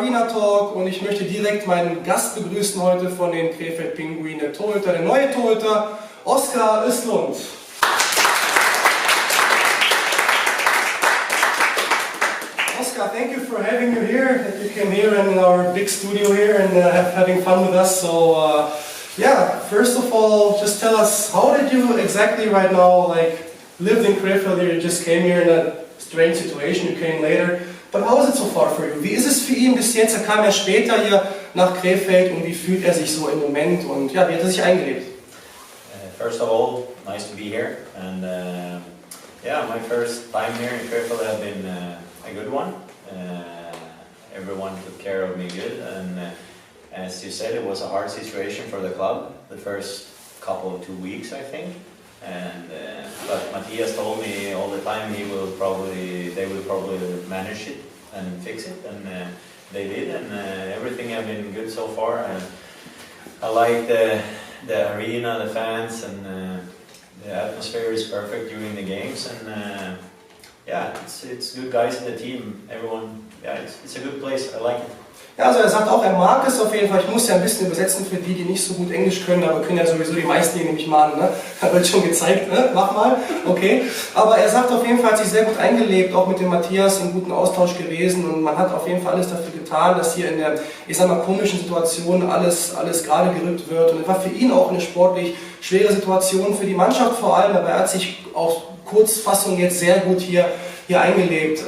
Arena Talk und ich möchte direkt meinen Gast begrüßen heute von den Krefeld Pinguine, der Torhüter, der neue Torhüter, Oskar Östlund. Oskar, thank you for having you here, that you came here in our big studio here and having fun with us. So yeah, first of all, just tell us, how did you exactly right now, lived in Krefeld here, you just came here in a strange situation, you came later. But how is it so far for you? Wie ist es für ihn bis jetzt? Er kam ja später hier nach Krefeld und wie fühlt er sich so im Moment und ja, wie hat er sich eingelebt? First of all, nice to be here, and yeah, my first time here in Krefeld has been a good one. Everyone took care of me good, and as you said, it was a hard situation for the club the first couple of 2 weeks, I think. And but Matthias told me all the time they will probably manage it and fix it, and they did, and everything has been good so far. And I like the arena, the fans, and the atmosphere is perfect during the games, and yeah, it's good guys in the team. Everyone, yeah, it's a good place. I like it. Ja, also er sagt auch, er mag es auf jeden Fall. Ich muss ja ein bisschen übersetzen für die, die nicht so gut Englisch können, aber können ja sowieso die meisten, die nehme ich mal an, ne? Hat er schon gezeigt, ne? Mach mal, okay. Aber er sagt auf jeden Fall, hat sich sehr gut eingelebt, auch mit dem Matthias in guten Austausch gewesen und man hat auf jeden Fall alles dafür getan, dass hier in der, ich sag mal, komischen Situation alles gerade gerückt wird und es war für ihn auch eine sportlich schwere Situation, für die Mannschaft vor allem, aber er hat sich auch Kurzfassung jetzt sehr gut hier eingelebt.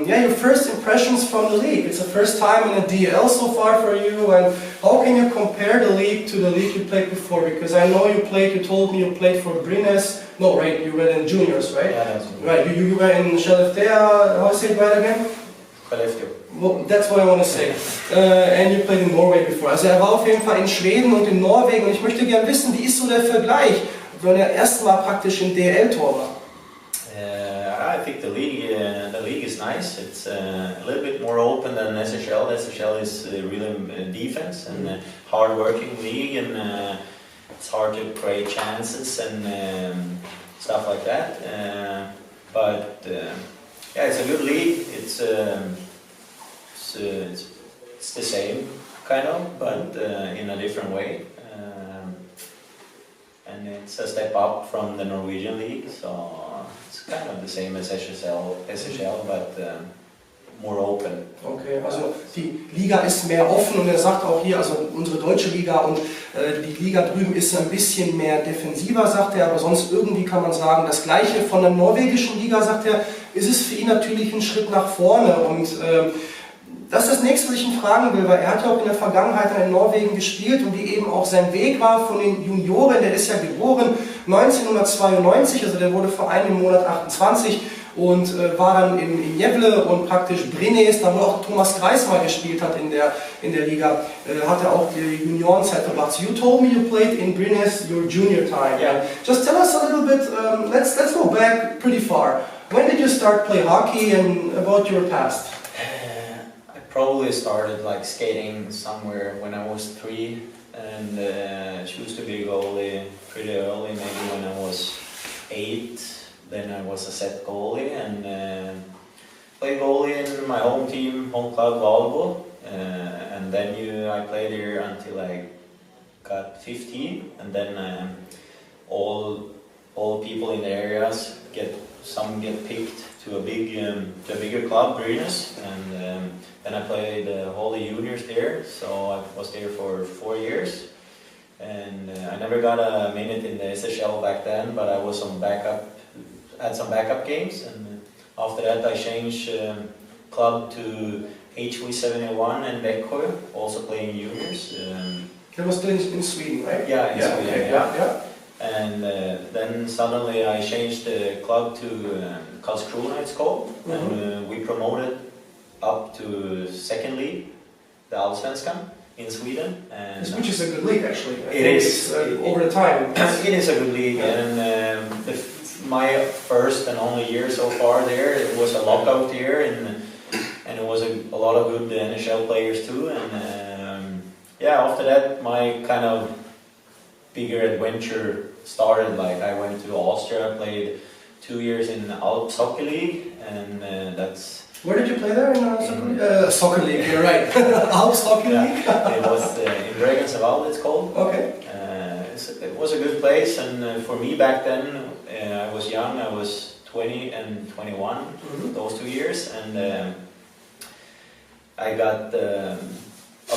Yeah, your first impressions from the league. It's the first time in a DL so far for you, and how can you compare the league to the league you played before? Because I know you told me you played for Brynäs. No, right, you were in juniors, right? Yeah, that's right. Right, you were in Skellefteå, how say it right again? Skellefteå. Well, that's what I want to say. And you played in Norway before. Also er war auf jeden Fall in Schweden und in Norwegen und ich möchte gerne wissen, wie ist so der Vergleich, wenn er erstmal praktisch im DL-Tor war? I think the league is nice. It's a little bit more open than SHL. SHL is really defense and hard-working league, and it's hard to create chances and stuff like that. But yeah, it's a good league. It's the same kind of, but in a different way. And it's a step up from the Norwegian league, so it's kind of the same as SHL, but more open. Okay, also die Liga ist mehr offen und er sagt auch hier, also unsere deutsche Liga und die Liga drüben ist ein bisschen mehr defensiver, sagt er, aber sonst irgendwie kann man sagen, das Gleiche von der norwegischen Liga, sagt er, ist es für ihn natürlich ein Schritt nach vorne und das ist das nächste, was ich ihn fragen will, weil er hat ja auch in der Vergangenheit in Norwegen gespielt und wie eben auch sein Weg war von den Junioren, der ist ja geboren 1992, also der wurde vor einem Monat 28 und war dann in Gävle und praktisch Brynäs, da wo auch Thomas Greis mal gespielt hat in der Liga, hat er auch die Juniorenzeit verbracht. So you told me you played in Brynäs your junior time. Yeah. Just tell us a little bit, let's go back pretty far. When did you start play hockey and about your past? Probably started like skating somewhere when I was 3, and chose to be a goalie pretty early, maybe when I was 8. Then I was a set goalie and played goalie in my home club volleyball, and then I played here until I got 15, and then all people in the areas some get picked to a bigger club, Brynäs, and then I played all the juniors there, so I was there for 4 years, and I never got a minute in the SHL back then, but I was had some backup games, and after that I changed club to HV71 in Växjö, also playing juniors. That was in Sweden, right? Yeah, in Sweden, okay. yeah. And then suddenly I changed the club to Karlskrona, it's called, and we promoted up to second league, the Allsvenskan in Sweden. And which is a good league actually. It is. Over the time. It is a good league, and my first and only year so far there, it was a lockout year, and it was a lot of good NHL players too, and yeah, after that my kind of bigger adventure started. Like I went to Austria, played 2 years in the Alps Hockey League, and that's Where did you play there? In soccer league, you're right. Auch Hockey League? It was in Regensburg, it's called. Okay. It was a good place, and for me back then, I was young, I was 20 and 21, those 2 years, and I got a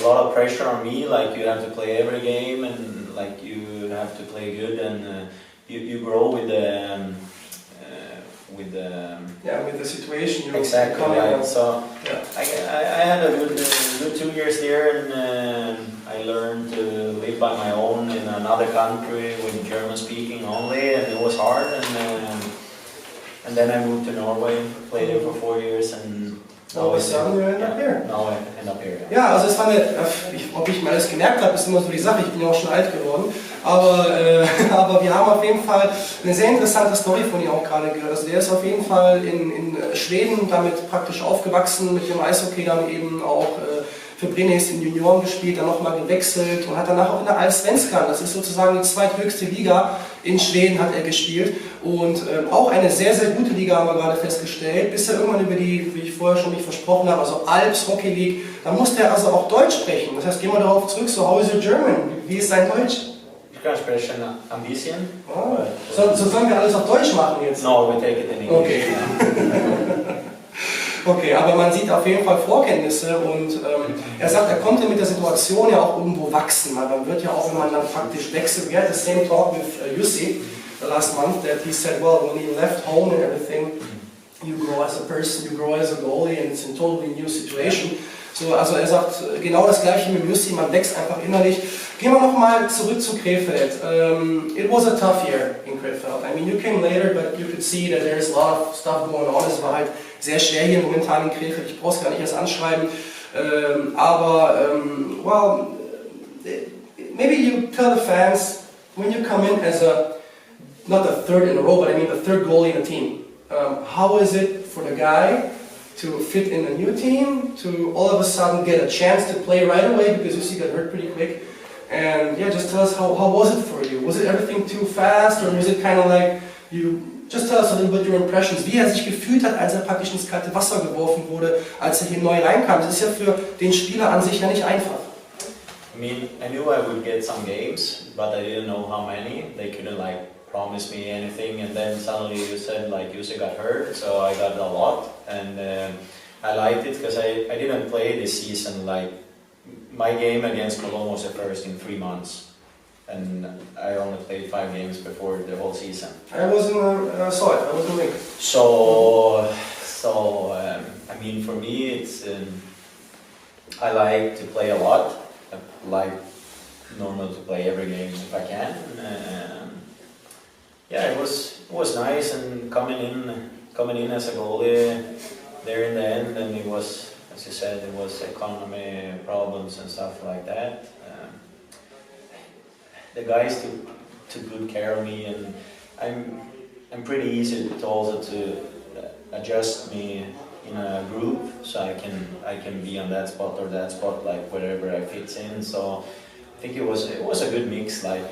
lot of pressure on me, like you have to play every game, and like you have to play good, and you grow with the with the situation. Exactly, right. So yeah. I had a good 2 years there, and I learned to live by my own in another country with German speaking only, and it was hard, and then I moved to Norway, played there for 4 years, and all of a sudden you end up here. Now I end up here. Ja, also es war eine, ob ich mir alles gemerkt habe, ist immer so die Sache, ich bin ja auch schon alt geworden, aber wir haben auf jeden Fall eine sehr interessante Story von ihm auch gerade gehört. Also der ist auf jeden Fall in Schweden damit praktisch aufgewachsen, mit dem Eishockey dann eben auch für Brynäs in Junioren gespielt, dann nochmal gewechselt und hat danach auch in der Allsvenskan, das ist sozusagen die zweithöchste Liga in Schweden, hat er gespielt und auch eine sehr, sehr gute Liga haben wir gerade festgestellt, bis er irgendwann über die, wie ich vorher schon nicht versprochen habe, also Alps Hockey League, da musste er also auch Deutsch sprechen. Das heißt, gehen wir darauf zurück, so how is your German? Wie ist sein Deutsch? Ich kann sprechen ein bisschen. Oh. So sollen wir alles auf Deutsch machen jetzt? No, we take it in English. Okay. Okay, aber man sieht auf jeden Fall Vorkenntnisse und er sagt, er konnte mit der Situation ja auch irgendwo wachsen. Man wird ja auch, wenn man dann faktisch wechselt. We had the same talk with Jussi the last month that he said, well, when he left home and everything, you grow as a person, you grow as a goalie and it's a totally new situation. So, also er sagt genau das gleiche mit Jussi, man wächst einfach innerlich. Gehen wir nochmal zurück zu Krefeld. It was a tough year in Krefeld. I mean, you came later, but you could see that there's a lot of stuff going on. Es war halt sehr schwer hier momentan in Krefeld. Ich brauche es gar nicht erst anschreiben. Well, maybe you tell the fans, when you come in as not the third in a row, but I mean the third goalie in a team. How is it for the guy to fit in a new team, to all of a sudden get a chance to play right away because Jussi got hurt pretty quick? And yeah, just tell us how was it for you? Was it everything too fast, or was it kind of like you? Just tell us a little bit your impressions. Wie er sich gefühlt hat, als er praktisch ins kalte Wasser geworfen wurde, als er hier neu reinkam. Das ist ja für den Spieler an sich ja nicht einfach. I mean, I knew I would get some games, but I didn't know how many. They couldn't like promise me anything, and then suddenly you said like Jussi got hurt, so I got a lot, and I liked it because I didn't play this season. Like my game against Cologne was the first in 3 months, and I only played 5 games before the whole season. I wasn't saw it. I wasn't late. So I mean, for me, it's I like to play a lot. I like normal to play every game if I can. Yeah, it was nice, and coming in as a goalie there in the end, and it was, as you said, it was economy problems and stuff like that. The guys took good care of me, and I'm pretty easy to also to adjust me in a group, so I can be on that spot or that spot, like wherever I fit in. So I think it was a good mix. Like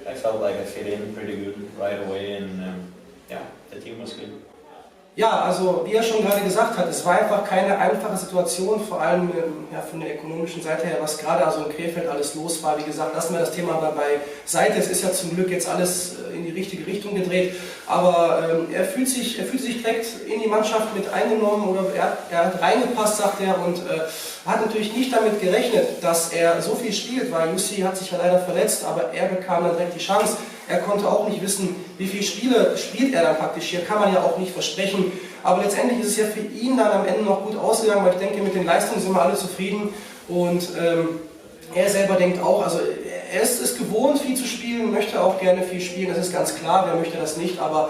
I felt like I fit in pretty good right away, and yeah, the team was good. Ja, also wie er schon gerade gesagt hat, es war einfach keine einfache Situation, vor allem von der ökonomischen Seite her, was gerade also in Krefeld alles los war. Wie gesagt, lassen wir das Thema mal beiseite. Es ist ja zum Glück jetzt alles in die richtige Richtung gedreht, aber er fühlt sich direkt in die Mannschaft mit eingenommen, oder er hat reingepasst, sagt er, und hat natürlich nicht damit gerechnet, dass er so viel spielt, weil Jussi hat sich ja leider verletzt, aber er bekam dann direkt die Chance. Er konnte auch nicht wissen, wie viele Spiele spielt er dann praktisch hier, kann man ja auch nicht versprechen. Aber letztendlich ist es ja für ihn dann am Ende noch gut ausgegangen, weil ich denke, mit den Leistungen sind wir alle zufrieden. Und er selber denkt auch, also er ist es gewohnt, viel zu spielen, möchte auch gerne viel spielen, das ist ganz klar, wer möchte das nicht, aber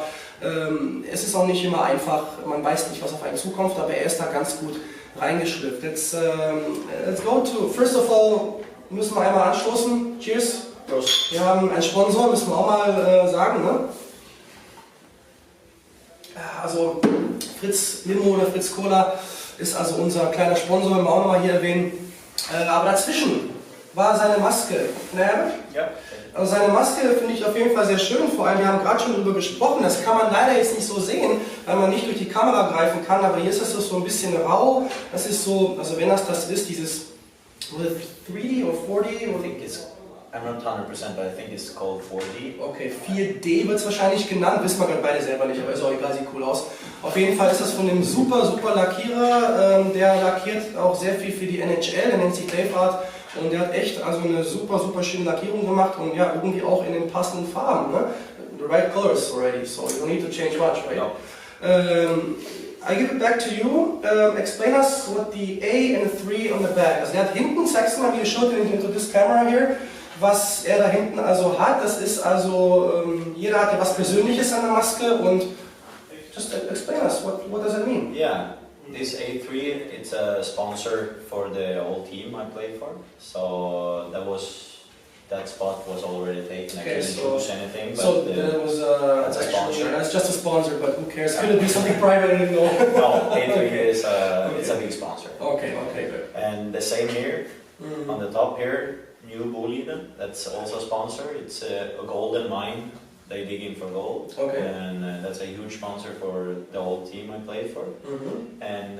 es ist auch nicht immer einfach, man weiß nicht, was auf einen zukommt, aber er ist da ganz gut reingeschlüpft. Let's go to, first of all, müssen wir einmal anstoßen, cheers. Prost. Wir haben einen Sponsor, müssen wir auch mal sagen, ne? Also Fritz Limo oder Fritz Cola ist also unser kleiner Sponsor, wenn wir auch nochmal hier erwähnen. Aber dazwischen war seine Maske. Naja? Ja. Also seine Maske finde ich auf jeden Fall sehr schön, vor allem wir haben gerade schon darüber gesprochen, das kann man leider jetzt nicht so sehen, weil man nicht durch die Kamera greifen kann, aber hier ist das so ein bisschen rau, das ist so, also wenn das ist, dieses 3D oder 4D? I'm not 100%, but I think it's called 4D. Okay, 4D wird es wahrscheinlich genannt, wissen wir gerade beide selber nicht, aber ist auch egal, sieht cool aus. Auf jeden Fall ist das von einem super Lackierer, der lackiert auch sehr viel für die NHL, der nennt sich Torwart. Und der hat echt also eine super schöne Lackierung gemacht und ja, irgendwie auch in den passenden Farben. Ne? The right colors already, so you don't need to change much, right? No. I give it back to you. Explain us what the A and the 3 on the back. Also der hat hinten, zeigst du mal, wie ihr schaut into this camera here, was er da hinten also hat. Das ist also, jeder hat ja was Persönliches an der Maske und just explain us, what does it mean? Yeah. This A3, it's a sponsor for the whole team I played for. So that spot was already taken. I couldn't choose anything. But so that was that's a actually sponsor. that's just a sponsor, but who cares? Could it be something private? I don't know. No, A3 is it's a big sponsor. Okay, good. And the same here, on the top here, new Boliden. That's also a sponsor. It's a golden mine. They dig in for gold, okay. And that's a huge sponsor for the whole team I played for. And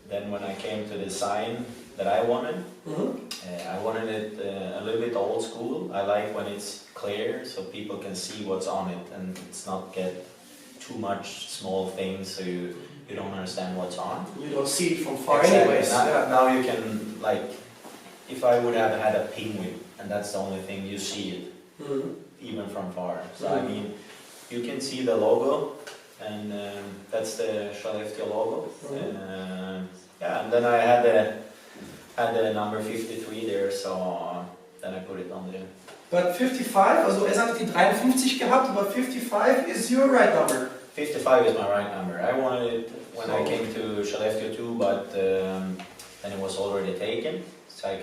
then when I came to the sign that I wanted, I wanted it a little bit old school. I like when it's clear so people can see what's on it and it's not get too much small things so you don't understand what's on. You don't see it from far exactly. anyways. Now you can, like, if I would have had a penguin and that's the only thing you see it. Even from far. So I mean, you can see the logo, and that's the Skellefteå logo. Yeah, and then I had the number 53 there, so then I put it on there. But 55, also er sagte die 53 gehabt, but 55 is your right number. 55 is my right number. I wanted it when I came to Skellefteå too, but then it was already taken, so I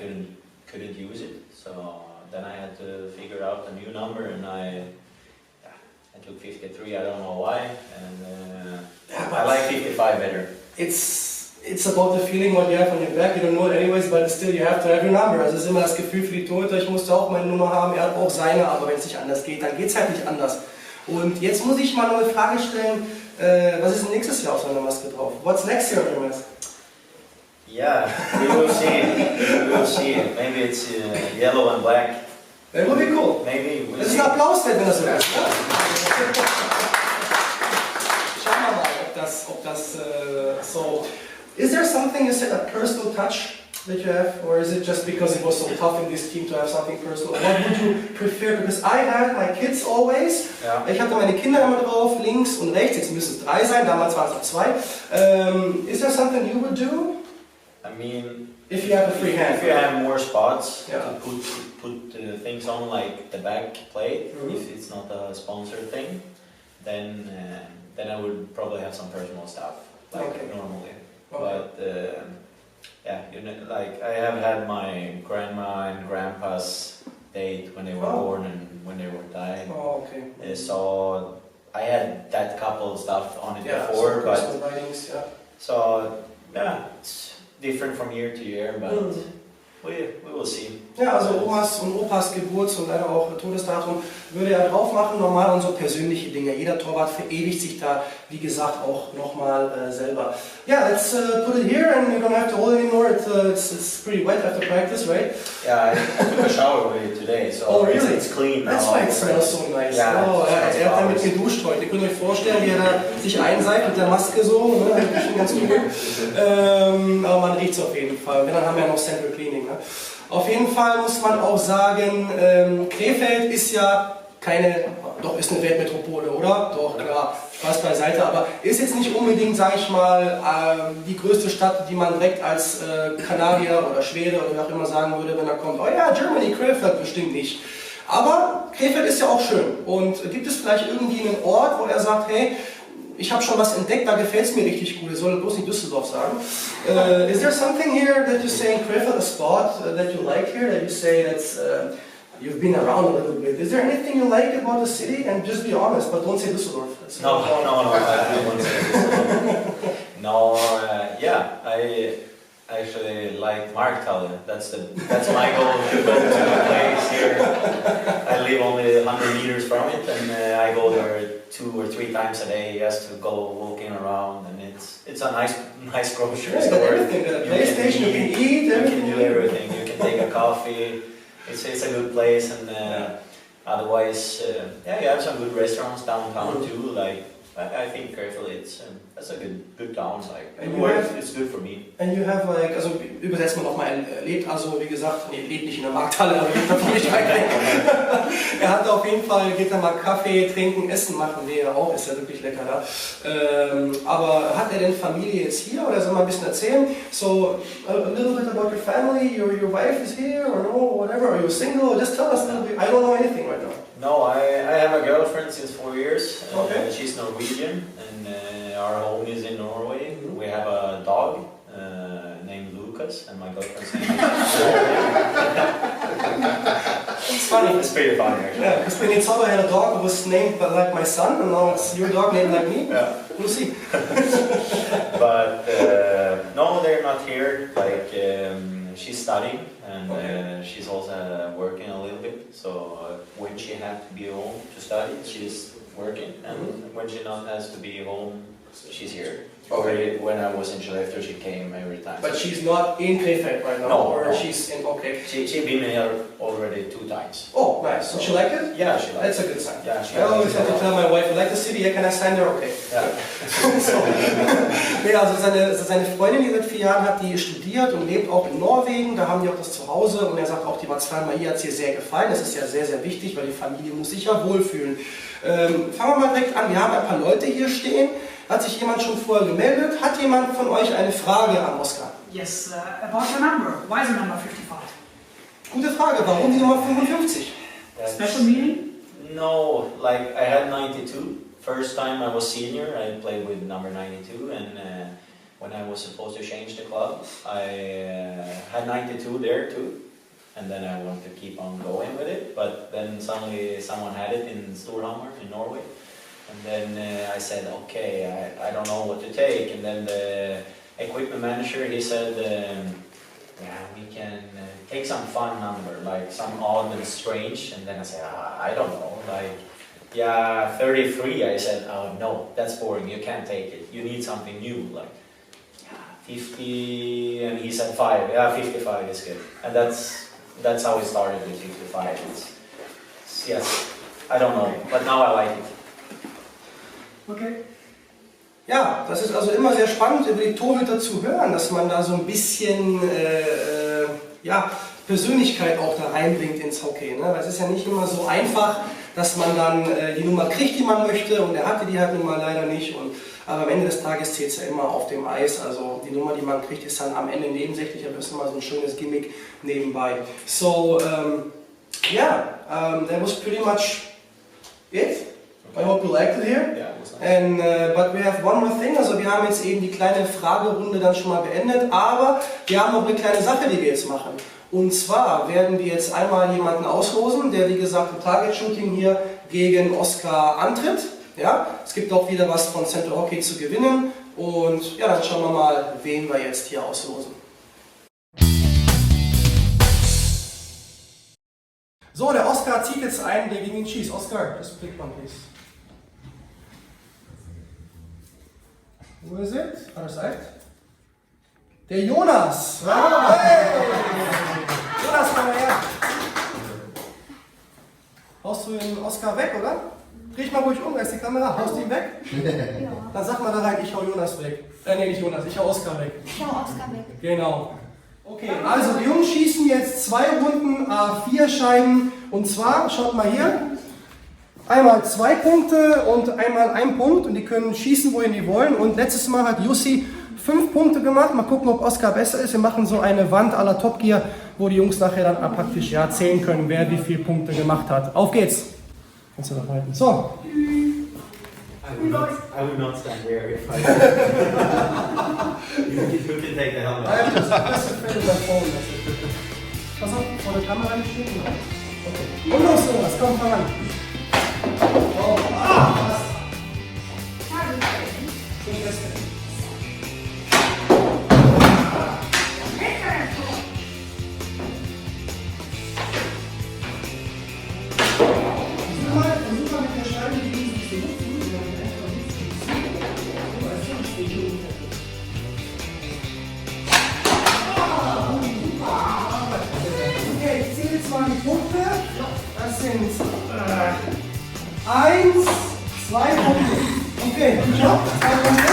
couldn't use it. So then I had to figure out a new number, and I took 53. I don't know why, and I like 55 better. It's about the feeling what you have on your back. You don't know it anyways, but still you have to have your number. Also es ist immer das Gefühl für die Torhüter, ich musste auch meine Nummer haben, er hat auch seine, aber wenn es nicht anders geht, dann geht es halt nicht anders. Und jetzt muss ich mal noch eine Frage stellen, was ist nächstes Jahr auf seiner Maske drauf? What's next year on your mask? Yeah, we will see. We will see. Maybe it's yellow and black. That would be cool. Maybe. We'll das ist ein Applaus, wenn das so ist. Schauen wir mal, ob das so. Is there something you said, a personal touch that you have, or is it just because it was so tough in this team to have something personal? What would you prefer? Because I had my kids always. Ja. Ich hatte meine Kinder immer drauf, links und rechts. Jetzt müssen es 3 sein. Damals waren es noch 2. Is there something you would do? I mean, if you have a free hand, if you have more spots to put things on, like the back plate, if it's not a sponsored thing, then I would probably have some personal stuff, like normally. But yeah, you know, like I have had my grandma and grandpa's date when they were born and when they were died. So I had that couple stuff on it before, but writings, so yeah. It's different from year to year, but we will see. Ja, also Omas und Opas Geburts- und leider auch Todesdatum würde er drauf machen, normal und so persönliche Dinge. Jeder Torwart verewigt sich da, wie gesagt, auch nochmal selber. Yeah, let's put it here and you don't have to hold it anymore. It's pretty wet after practice, right? Yeah, I took a shower with it today, so really? it's clean now. That's why it smells so nice. Yeah, er hat damit geduscht heute. Ihr könnt euch vorstellen, wie er da sich einseift mit der Maske so. Ne? Das ist schon ganz cool. Aber man riecht es auf jeden Fall. Und dann haben wir ja noch Central Cleaning. Ne? Auf jeden Fall muss man auch sagen, Krefeld ist ja ist eine Weltmetropole, oder? Doch, klar, Spaß beiseite, aber ist jetzt nicht unbedingt, sage ich mal, die größte Stadt, die man direkt als Kanadier oder Schwede oder wie auch immer sagen würde, wenn er kommt, oh ja, Germany, Krefeld, bestimmt nicht. Aber Krefeld ist ja auch schön und gibt es vielleicht irgendwie einen Ort, wo er sagt, hey, ich habe schon was entdeckt, da gefällt es mir richtig gut. Ich soll bloß nicht Düsseldorf sagen. Is there something here that you say in Krefeld, a spot that you like here, that you say that's you've been around a little bit? Is there anything you like about the city? And just be honest, but don't say Düsseldorf. No, I won't say Düsseldorf. No, yeah, actually like Markthalle. That's my goal to go to the place here. I live only 100 meters from it, and I go there 2 or 3 times a day just to go walking around, and it's a nice grocery store. Everything. The PlayStation, you can eat. Everything. You can do everything. You can take a coffee. It's a good place, and otherwise, you have some good restaurants downtown too. Like I think Krefeld, that's a good downside. It's good for me. And you have like, also übersetzt man nochmal, lebt also wie gesagt, nee, lebt nicht in der Markthalle, aber lebt natürlich weit weg. Er hat auf jeden Fall, geht da mal Kaffee, trinken, Essen machen, wir auch, ist ja wirklich lecker da. Aber hat er denn Familie jetzt hier oder soll man ein bisschen erzählen? So, a little bit about your family, your wife is here or no, whatever, are you single? Just tell us a little bit, I don't know anything right now. No, I have a girlfriend since 4 years. Okay. She's Norwegian, and our home is in Norway. We have a dog named Lukas, and my girlfriend's name is It's funny. It's pretty funny, actually. Yeah, because when it's all I had a dog that was named like my son, and now it's your dog named like me. Yeah. We'll see. But no, they're not here. Like she's studying, and she's also working a little bit. So when she has to be home to study, she's working, and when she not has to be home, she's here. Already when I was in Skellefteå, she came every time. But she's not in Krefeld right now, or she's in, okay. She's been here already 2 times. Oh, nice. So she liked it? Yeah, she liked it. That's a good sign. Yeah, she I always have to liked tell my wife, I like the city, can I sign there? Okay. Yeah. So. Nee, also seine Freundin, die seit 4 Jahren hat, die studiert und lebt auch in Norwegen, da haben die auch das Zuhause und er sagt auch, die war 2-mal hier, hat es ihr sehr gefallen. Das ist ja sehr, sehr wichtig, weil die Familie muss sich ja wohlfühlen. Fangen wir mal direkt an, wir haben ein paar Leute hier stehen. Hat sich jemand schon vorher gemeldet? Hat jemand von euch eine Frage an Oskar? Yes, about the number. Why is the number 55? Gute Frage, warum die Nummer 55? Special meaning? No, like I had 92. First time I was senior, I played with number 92, and when I was supposed to change the club, I had 92 there too. And then I wanted to keep on going with it, but then suddenly someone had it in Storhamar in Norway. And then I said, okay, I don't know what to take. And then the equipment manager, he said, yeah, we can take some fun number, like some odd and strange. And then I said, I don't know, like, yeah, 33. I said, oh no, that's boring, you can't take it. You need something new, like, yeah, 50, and he said 5. Yeah, 55 is good. And that's how it started with 55. Yes, I don't know, but now I like it. Okay. Ja, das ist also immer sehr spannend, über die Torhüter zu hören, dass man da so ein bisschen Persönlichkeit auch da reinbringt ins Hockey. Ne? Weil es ist ja nicht immer so einfach, dass man dann die Nummer kriegt, die man möchte, und er hatte die halt nun mal leider nicht. Aber am Ende des Tages zählt es ja immer auf dem Eis. Also die Nummer, die man kriegt, ist dann am Ende nebensächlich, aber ist immer so ein schönes Gimmick nebenbei. So, that was pretty much it. I hope you liked it here. Yeah, it was nice. And, but we have one more thing, also wir haben jetzt eben die kleine Fragerunde dann schon mal beendet, aber wir haben noch eine kleine Sache, die wir jetzt machen. Und zwar werden wir jetzt einmal jemanden auslosen, der wie gesagt im Target-Shooting hier gegen Oskar antritt. Ja? Es gibt auch wieder was von Center Hockey zu gewinnen und ja, dann schauen wir mal, wen wir jetzt hier auslosen. So, der Oskar zieht jetzt einen, der gegen ihn schießt. Oskar, just pick one, please. Wo ist es? Other side. Der Jonas! Ja. Hey. Jonas, komm mal her! Haust du den Oskar weg, oder? Dreh ich mal ruhig um, da ist die Kamera. Haust du ihn weg? Ja. Dann sag mal da rein, ich hau Jonas weg. Nee, nicht Jonas, ich hau Oskar weg. Ich hau Oskar weg. Genau. Okay, also die Jungs schießen jetzt 2 Runden A4 Scheiben. Und zwar, schaut mal hier. Einmal 2 Punkte und einmal 1 Punkt und die können schießen, wohin die wollen. Und letztes Mal hat Jussi 5 Punkte gemacht. Mal gucken, ob Oskar besser ist. Wir machen so eine Wand à la Top Gear, wo die Jungs nachher dann praktisch zählen können, wer wie viele Punkte gemacht hat. Auf geht's! Kannst du noch halten. So. I would not stand there if I you can take the helmet. Pass auf, vor der Kamera nicht stehen. Okay. Und los, Jonas, komm, fang an. Oh, was? sind 1, 2 Punkte. Okay, gut Job. 2 Punkte.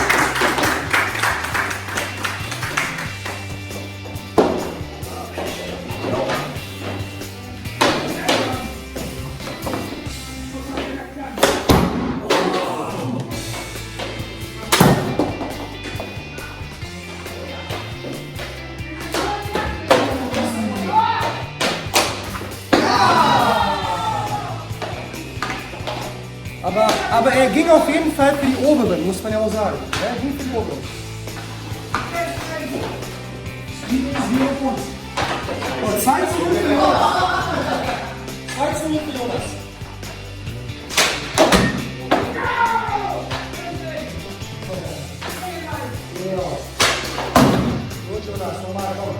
Aber er ging auf jeden Fall für die oberen, muss man ja auch sagen. Er ging für die oberen. 2 zu 0 für Jonas. 2 zu 0 für Jonas. Gut, Jonas, nochmal, komm.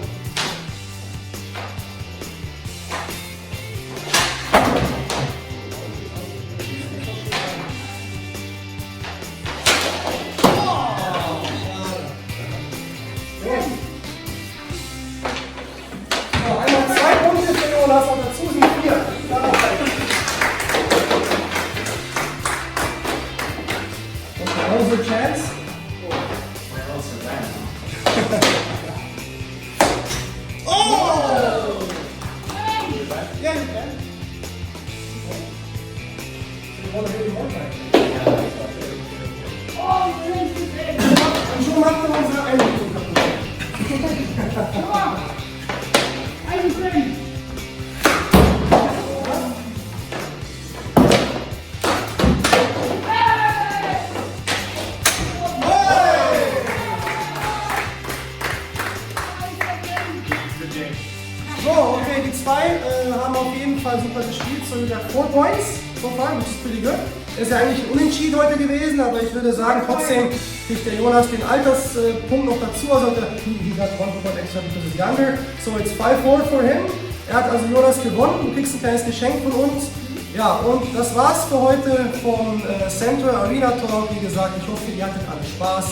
Haben auf jeden Fall super gespielt, so wieder 4 Points so far, which is pretty good. Ist ja eigentlich ein Unentschieden heute gewesen, aber ich würde sagen, trotzdem kriegt der Jonas den Alterspunkt noch dazu, also he got 1 point extra because he's younger, so it's 5-4 for him. Er hat also Jonas gewonnen, du kriegst ein kleines Geschenk von uns. Ja, und das war's für heute vom Central Arena Talk. Wie gesagt, ich hoffe, ihr hattet alle Spaß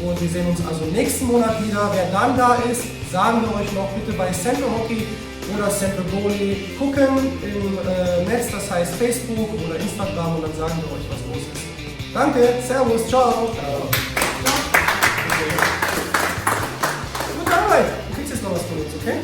und wir sehen uns also nächsten Monat wieder. Wer dann da ist, sagen wir euch noch bitte bei Central Hockey oder Central Goalie gucken im Netz, das heißt Facebook oder Instagram, und dann sagen wir euch, was los ist. Danke, Servus, ciao. Gute Arbeit, du kriegst jetzt noch was von uns, okay?